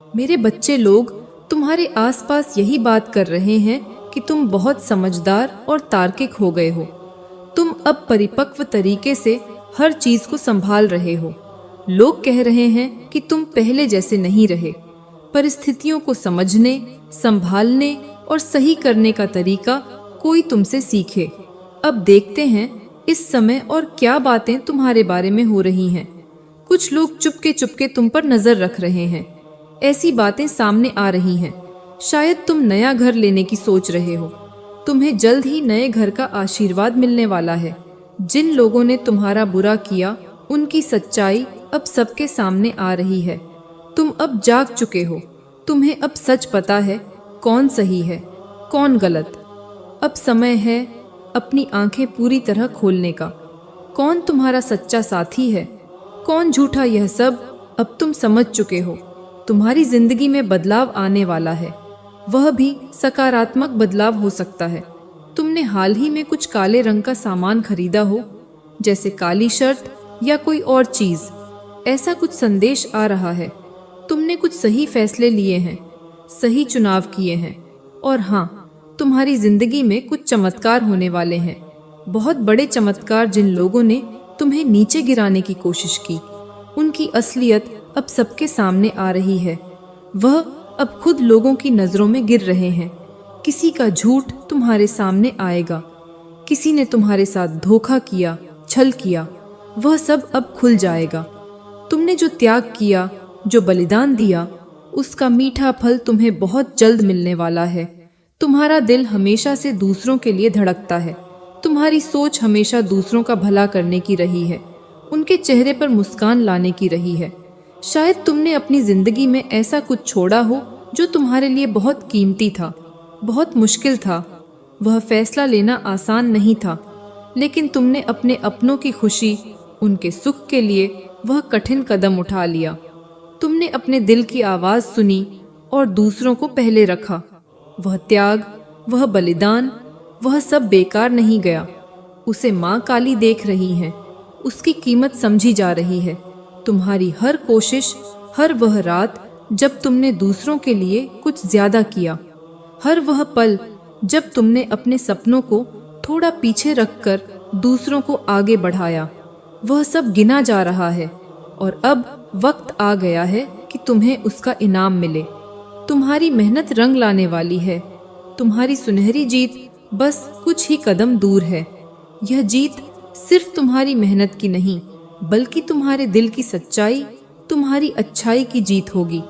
मेरे बच्चे लोग तुम्हारे आसपास यही बात कर रहे हैं कि तुम बहुत समझदार और तार्किक हो गए हो। तुम अब परिपक्व तरीके से हर चीज को संभाल रहे हो। लोग कह रहे हैं कि तुम पहले जैसे नहीं रहे। परिस्थितियों को समझने, संभालने और सही करने का तरीका कोई तुमसे सीखे। अब देखते हैं इस समय और क्या बातें तुम्हारे बारे में हो रही हैं। कुछ लोग चुपके चुपके तुम पर नजर रख रहे हैं। ऐसी बातें सामने आ रही हैं। शायद तुम नया घर लेने की सोच रहे हो। तुम्हें जल्द ही नए घर का आशीर्वाद मिलने वाला है। जिन लोगों ने तुम्हारा बुरा किया, उनकी सच्चाई अब सबके सामने आ रही है। तुम अब जाग चुके हो। तुम्हें अब सच पता है कौन सही है, कौन गलत। अब समय है अपनी आंखें पूरी तरह खोलने का। कौन तुम्हारा सच्चा साथी है, कौन झूठा, यह सब अब तुम समझ चुके हो। तुम्हारी जिंदगी में बदलाव आने वाला है। वह भी सकारात्मक बदलाव हो सकता है। तुमने हाल ही में कुछ काले रंग का सामान खरीदा हो, जैसे काली शर्ट या कोई और चीज। ऐसा कुछ संदेश आ रहा है। तुमने कुछ सही फैसले लिए हैं, सही चुनाव किए हैं। और हाँ, तुम्हारी जिंदगी में कुछ चमत्कार होने वाले हैं। बहुत बड़े चमत्कार। जिन लोगों ने तुम्हें नीचे गिराने की कोशिश की, उनकी असलियत अब सबके सामने आ रही है। वह अब खुद लोगों की नजरों में गिर रहे हैं। किसी का झूठ तुम्हारे सामने आएगा। किसी ने तुम्हारे साथ धोखा किया, छल किया, वह सब अब खुल जाएगा। तुमने जो त्याग किया, जो बलिदान दिया, उसका मीठा फल तुम्हें बहुत जल्द मिलने वाला है। तुम्हारा दिल हमेशा से दूसरों के लिए धड़कता है। तुम्हारी सोच हमेशा दूसरों का भला करने की रही है, उनके चेहरे पर मुस्कान लाने की रही है। शायद तुमने अपनी जिंदगी में ऐसा कुछ छोड़ा हो जो तुम्हारे लिए बहुत कीमती था, बहुत मुश्किल था। वह फैसला लेना आसान नहीं था, लेकिन तुमने अपने अपनों की खुशी, उनके सुख के लिए वह कठिन कदम उठा लिया। तुमने अपने दिल की आवाज सुनी और दूसरों को पहले रखा। वह त्याग, वह बलिदान, वह सब बेकार नहीं गया। उसे माँ काली देख रही है, उसकी कीमत समझी जा रही है। तुम्हारी हर कोशिश, हर वह रात जब तुमने दूसरों के लिए कुछ ज्यादा किया, हर वह पल जब तुमने अपने सपनों को थोड़ा पीछे रखकर दूसरों को आगे बढ़ाया, वह सब गिना जा रहा है। और अब वक्त आ गया है कि तुम्हें उसका इनाम मिले। तुम्हारी मेहनत रंग लाने वाली है। तुम्हारी सुनहरी जीत बस कुछ ही कदम दूर है। यह जीत सिर्फ तुम्हारी मेहनत की नहीं, बल्कि तुम्हारे दिल की सच्चाई, तुम्हारी अच्छाई की जीत होगी।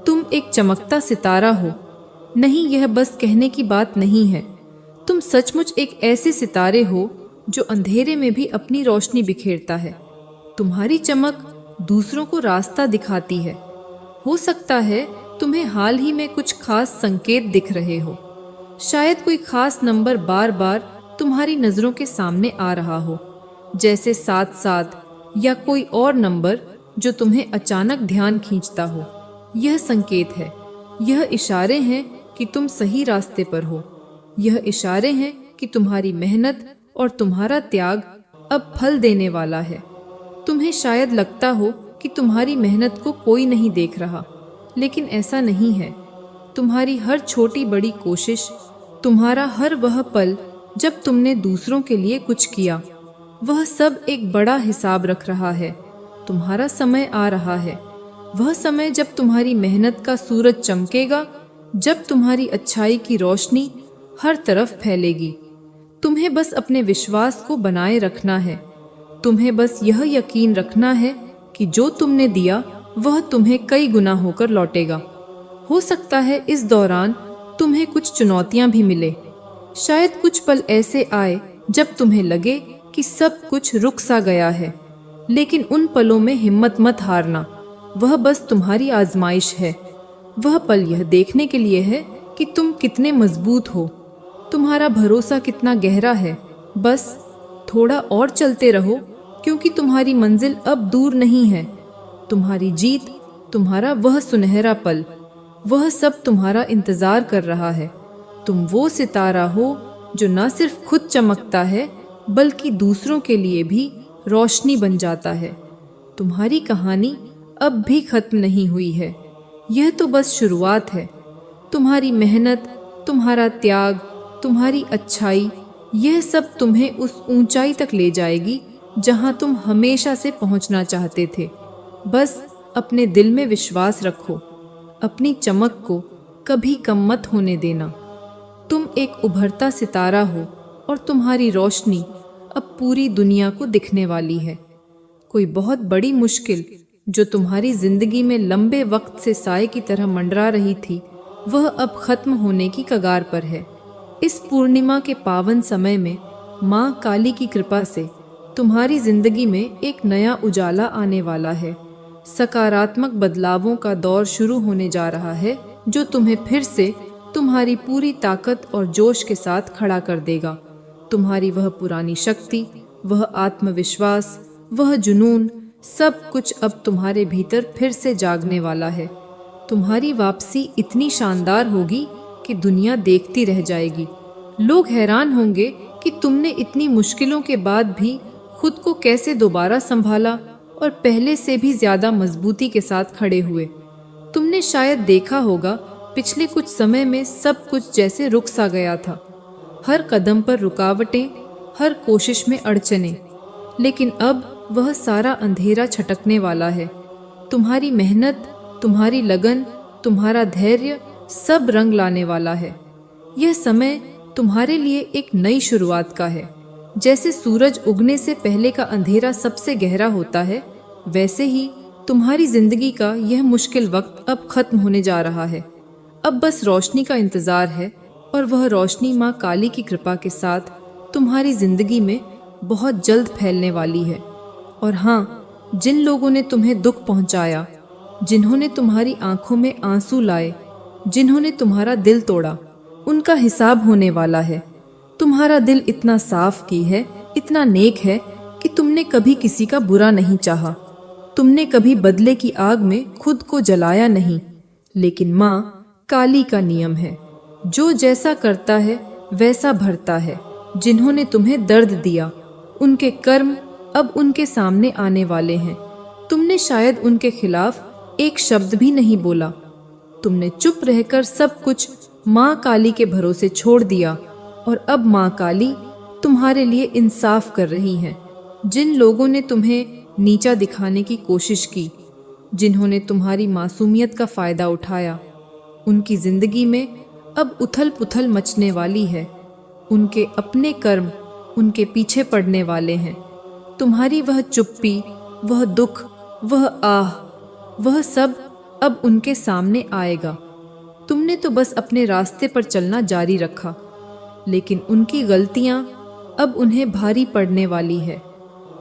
तुम एक चमकता सितारा हो। नहीं, यह बस कहने की बात नहीं है। तुम सचमुच एक ऐसे सितारे हो जो अंधेरे में भी अपनी रोशनी बिखेरता है। तुम्हारी चमक दूसरों को रास्ता दिखाती है। हो सकता है तुम्हें हाल ही में कुछ खास संकेत दिख रहे हो। शायद कोई खास नंबर बार बार तुम्हारी नजरों के सामने आ रहा हो, जैसे 7-7 या कोई और नंबर जो तुम्हें अचानक ध्यान खींचता हो। यह संकेत है, यह इशारे हैं कि तुम सही रास्ते पर हो। यह इशारे हैं कि तुम्हारी मेहनत और तुम्हारा त्याग अब फल देने वाला है। तुम्हें शायद लगता हो कि तुम्हारी मेहनत को कोई नहीं देख रहा, लेकिन ऐसा नहीं है। तुम्हारी हर छोटी बड़ी कोशिश, तुम्हारा हर वह पल जब तुमने दूसरों के लिए कुछ किया, वह सब एक बड़ा हिसाब रख रहा है। तुम्हारा समय आ रहा है, वह समय जब तुम्हारी मेहनत का सूरज चमकेगा, जब तुम्हारी अच्छाई की रोशनी हर तरफ फैलेगी। तुम्हें बस अपने विश्वास को बनाए रखना है। तुम्हें बस यह यकीन रखना है कि जो तुमने दिया वह तुम्हें कई गुना होकर लौटेगा। हो सकता है इस दौरान तुम्हें कुछ चुनौतियां भी मिले। शायद कुछ पल ऐसे आए जब तुम्हें लगे कि सब कुछ रुक सा गया है, लेकिन उन पलों में हिम्मत मत हारना। वह बस तुम्हारी आजमाइश है। वह पल यह देखने के लिए है कि तुम कितने मजबूत हो, तुम्हारा भरोसा कितना गहरा है। बस थोड़ा और चलते रहो, क्योंकि तुम्हारी मंजिल अब दूर नहीं है। तुम्हारी जीत, तुम्हारा वह सुनहरा पल, वह सब तुम्हारा इंतजार कर रहा है। तुम वो सितारा हो जो न सिर्फ खुद चमकता है, बल्कि दूसरों के लिए भी रोशनी बन जाता है। तुम्हारी कहानी अब भी खत्म नहीं हुई है। यह तो बस शुरुआत है। तुम्हारी मेहनत, तुम्हारा त्याग, तुम्हारी अच्छाई, यह सब तुम्हें उस ऊंचाई तक ले जाएगी जहां तुम हमेशा से पहुंचना चाहते थे। बस अपने दिल में विश्वास रखो, अपनी चमक को कभी कम मत होने देना। तुम एक उभरता सितारा हो और तुम्हारी रोशनी अब पूरी दुनिया को दिखने वाली है। कोई बहुत बड़ी मुश्किल जो तुम्हारी जिंदगी में लंबे वक्त से साए की तरह मंडरा रही थी, वह अब खत्म होने की कगार पर है। इस पूर्णिमा के पावन समय में माँ काली की कृपा से तुम्हारी जिंदगी में एक नया उजाला आने वाला है। सकारात्मक बदलावों का दौर शुरू होने जा रहा है जो तुम्हें फिर से तुम्हारी पूरी ताकत और जोश के साथ खड़ा कर देगा। तुम्हारी वह पुरानी शक्ति, वह आत्मविश्वास, वह जुनून, सब कुछ अब तुम्हारे भीतर फिर से जागने वाला है। तुम्हारी वापसी इतनी शानदार होगी कि दुनिया देखती रह जाएगी। लोग हैरान होंगे कि तुमने इतनी मुश्किलों के बाद भी खुद को कैसे दोबारा संभाला और पहले से भी ज्यादा मजबूती के साथ खड़े हुए। तुमने शायद देखा होगा पिछले कुछ समय में सब कुछ जैसे रुक सा गया था। हर कदम पर रुकावटें, हर कोशिश में अड़चनें, लेकिन अब वह सारा अंधेरा छटकने वाला है। तुम्हारी मेहनत, तुम्हारी लगन, तुम्हारा धैर्य सब रंग लाने वाला है। यह समय तुम्हारे लिए एक नई शुरुआत का है। जैसे सूरज उगने से पहले का अंधेरा सबसे गहरा होता है, वैसे ही तुम्हारी जिंदगी का यह मुश्किल वक्त अब खत्म होने जा रहा है। अब बस रोशनी का इंतजार है और वह रोशनी माँ काली की कृपा के साथ तुम्हारी जिंदगी में बहुत जल्द फैलने वाली है। और हाँ, जिन लोगों ने तुम्हें दुख पहुंचाया, जिन्होंने तुम्हारी आंखों में आंसू लाए, जिन्होंने तुम्हारा दिल तोड़ा, उनका हिसाब होने वाला है। तुम्हारा दिल इतना साफ की है, इतना नेक है कि तुमने कभी किसी का बुरा नहीं चाहा। तुमने कभी बदले की आग में खुद को जलाया नहीं। लेकिन माँ काली का नियम है, जो जैसा करता है वैसा भरता है। जिन्होंने तुम्हें दर्द दिया, उनके कर्म अब उनके सामने आने वाले हैं। तुमने शायद उनके खिलाफ एक शब्द भी नहीं बोला। तुमने चुप रहकर सब कुछ माँ काली के भरोसे छोड़ दिया और अब माँ काली तुम्हारे लिए इंसाफ कर रही हैं। जिन लोगों ने तुम्हें नीचा दिखाने की कोशिश की, जिन्होंने तुम्हारी मासूमियत का फायदा उठाया, उनकी जिंदगी में अब उथल पुथल मचने वाली है। उनके अपने कर्म उनके पीछे पड़ने वाले हैं। तुम्हारी वह चुप्पी, वह दुख, वह आह, वह सब अब उनके सामने आएगा। तुमने तो बस अपने रास्ते पर चलना जारी रखा, लेकिन उनकी गलतियां अब उन्हें भारी पड़ने वाली है।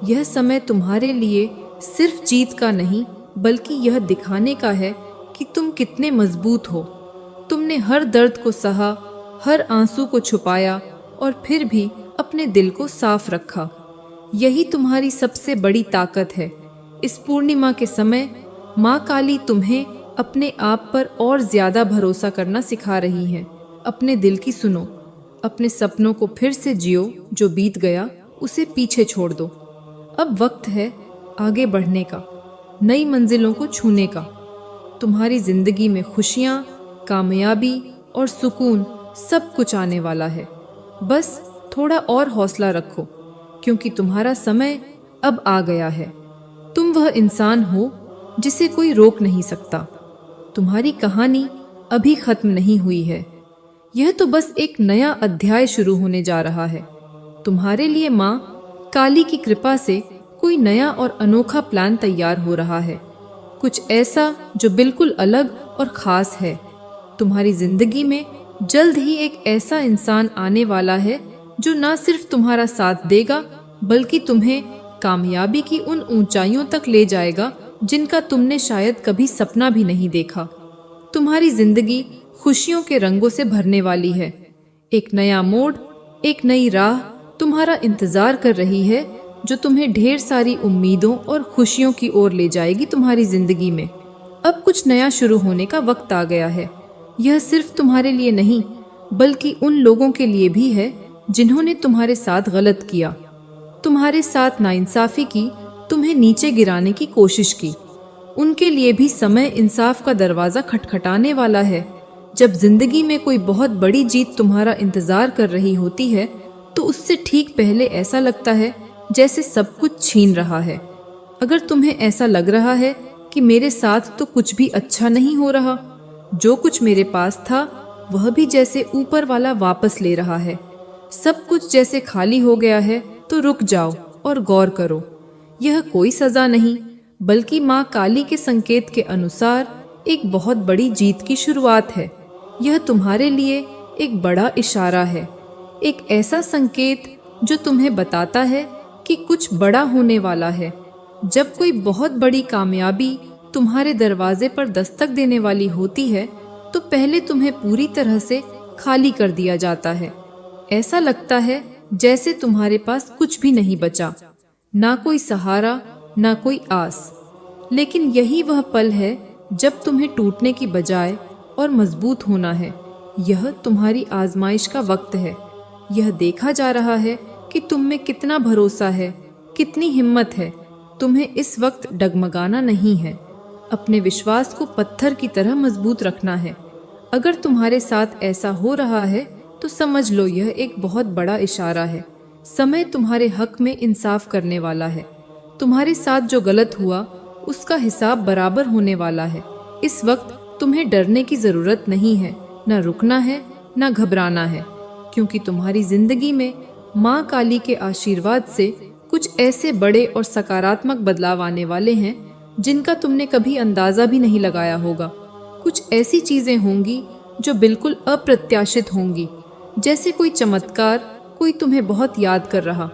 यह समय तुम्हारे लिए सिर्फ जीत का नहीं, बल्कि यह दिखाने का है कि तुम कितने मजबूत हो। तुमने हर दर्द को सहा, हर आंसू को छुपाया और फिर भी अपने दिल को साफ रखा। यही तुम्हारी सबसे बड़ी ताकत है। इस पूर्णिमा के समय माँ काली तुम्हें अपने आप पर और ज्यादा भरोसा करना सिखा रही है। अपने दिल की सुनो, अपने सपनों को फिर से जियो। जो बीत गया उसे पीछे छोड़ दो। अब वक्त है आगे बढ़ने का, नई मंजिलों को छूने का। तुम्हारी जिंदगी में खुशियाँ, कामयाबी और सुकून सब कुछ आने वाला है। बस थोड़ा और हौसला रखो, क्योंकि तुम्हारा समय अब आ गया है। तुम वह इंसान हो जिसे कोई रोक नहीं सकता। तुम्हारी कहानी अभी खत्म नहीं हुई है। यह तो बस एक नया अध्याय शुरू होने जा रहा है। तुम्हारे लिए माँ काली की कृपा से कोई नया और अनोखा प्लान तैयार हो रहा है। कुछ ऐसा जो बिल्कुल अलग और खास है। तुम्हारी जिंदगी में जल्द ही एक ऐसा इंसान आने वाला है जो न सिर्फ तुम्हारा साथ देगा, बल्कि तुम्हें कामयाबी की उन ऊंचाइयों तक ले जाएगा जिनका तुमने शायद कभी सपना भी नहीं देखा। तुम्हारी जिंदगी खुशियों के रंगों से भरने वाली है। एक नया मोड़, एक नई राह तुम्हारा इंतजार कर रही है, जो तुम्हें ढेर सारी उम्मीदों और खुशियों की ओर ले जाएगी। तुम्हारी जिंदगी में अब कुछ नया शुरू होने का वक्त आ गया है। यह सिर्फ तुम्हारे लिए नहीं, बल्कि उन लोगों के लिए भी है जिन्होंने तुम्हारे साथ गलत किया, तुम्हारे साथ नाइंसाफी की, तुम्हें नीचे गिराने की कोशिश की। उनके लिए भी समय इंसाफ का दरवाज़ा खटखटाने वाला है। जब जिंदगी में कोई बहुत बड़ी जीत तुम्हारा इंतज़ार कर रही होती है तो उससे ठीक पहले ऐसा लगता है जैसे सब कुछ छीन रहा है। अगर तुम्हें ऐसा लग रहा है कि मेरे साथ तो कुछ भी अच्छा नहीं हो रहा, जो कुछ मेरे पास था वह भी जैसे ऊपर वाला वापस ले रहा है, सब कुछ जैसे खाली हो गया है, तो रुक जाओ और गौर करो। यह कोई सजा नहीं बल्कि माँ काली के संकेत के अनुसार एक बहुत बड़ी जीत की शुरुआत है। यह तुम्हारे लिए एक बड़ा इशारा है, एक ऐसा संकेत जो तुम्हें बताता है कि कुछ बड़ा होने वाला है। जब कोई बहुत बड़ी कामयाबी तुम्हारे दरवाजे पर दस्तक देने वाली होती है तो पहले तुम्हें पूरी तरह से खाली कर दिया जाता है। ऐसा लगता है जैसे तुम्हारे पास कुछ भी नहीं बचा, ना कोई सहारा, ना कोई आस। लेकिन यही वह पल है जब तुम्हें टूटने की बजाय और मजबूत होना है। यह तुम्हारी आजमाइश का वक्त है। यह देखा जा रहा है कि तुम में कितना भरोसा है, कितनी हिम्मत है। तुम्हें इस वक्त डगमगाना नहीं है, अपने विश्वास को पत्थर की तरह मजबूत रखना है। अगर तुम्हारे साथ ऐसा हो रहा है तो समझ लो यह एक बहुत बड़ा इशारा है। समय तुम्हारे हक में इंसाफ करने वाला है। तुम्हारे साथ जो गलत हुआ उसका हिसाब बराबर होने वाला है। इस वक्त तुम्हें डरने की जरूरत नहीं है, न रुकना है, न घबराना है, क्योंकि तुम्हारी जिंदगी में माँ काली के आशीर्वाद से कुछ ऐसे बड़े और सकारात्मक बदलाव आने वाले हैं जिनका तुमने कभी अंदाजा भी नहीं लगाया होगा। कुछ ऐसी चीजें होंगी जो बिल्कुल अप्रत्याशित होंगी, जैसे कोई चमत्कार, कोई तुम्हें बहुत याद कर रहा,